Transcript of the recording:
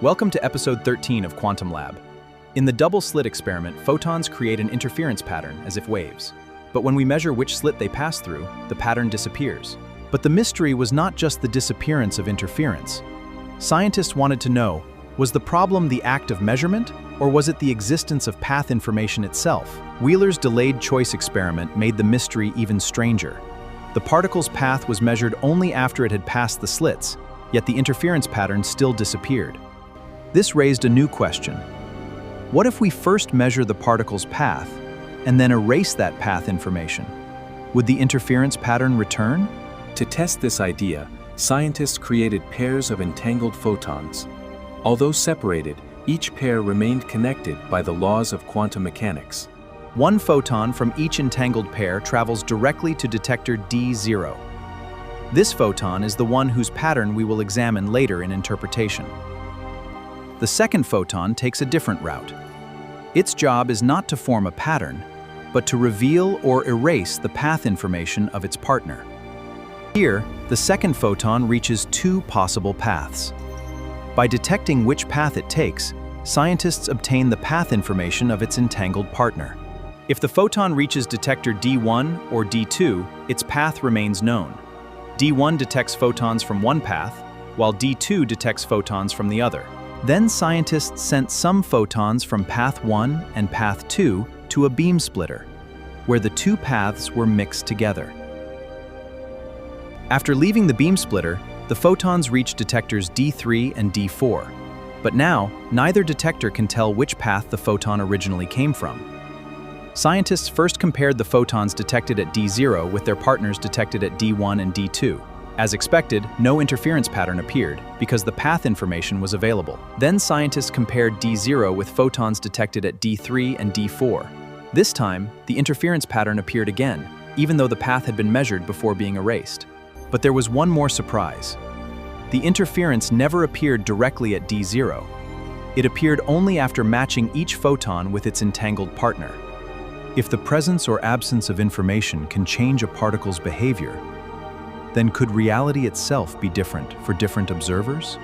Welcome to episode 13 of Quantum Lab. In the double slit experiment, photons create an interference pattern as if waves. But when we measure which slit they pass through, the pattern disappears. But the mystery was not just the disappearance of interference. Scientists wanted to know, was the problem the act of measurement, or was it the existence of path information itself? Wheeler's delayed choice experiment made the mystery even stranger. The particle's path was measured only after it had passed the slits, yet the interference pattern still disappeared. This raised a new question. What if we first measure the particle's path and then erase that path information? Would the interference pattern return? To test this idea, scientists created pairs of entangled photons. Although separated, each pair remained connected by the laws of quantum mechanics. One photon from each entangled pair travels directly to detector D0. This photon is the one whose pattern we will examine later in interpretation. The second photon takes a different route. Its job is not to form a pattern, but to reveal or erase the path information of its partner. Here, the second photon reaches two possible paths. By detecting which path it takes, scientists obtain the path information of its entangled partner. If the photon reaches detector D1 or D2, its path remains known. D1 detects photons from one path, while D2 detects photons from the other. Then scientists sent some photons from path 1 and path 2 to a beam splitter, where the two paths were mixed together. After leaving the beam splitter, the photons reach detectors D3 and D4. But now, neither detector can tell which path the photon originally came from. Scientists first compared the photons detected at D0 with their partners detected at D1 and D2. As expected, no interference pattern appeared because the path information was available. Then scientists compared D0 with photons detected at D3 and D4. This time, the interference pattern appeared again, even though the path had been measured before being erased. But there was one more surprise. The interference never appeared directly at D0. It appeared only after matching each photon with its entangled partner. If the presence or absence of information can change a particle's behavior, then could reality itself be different for different observers?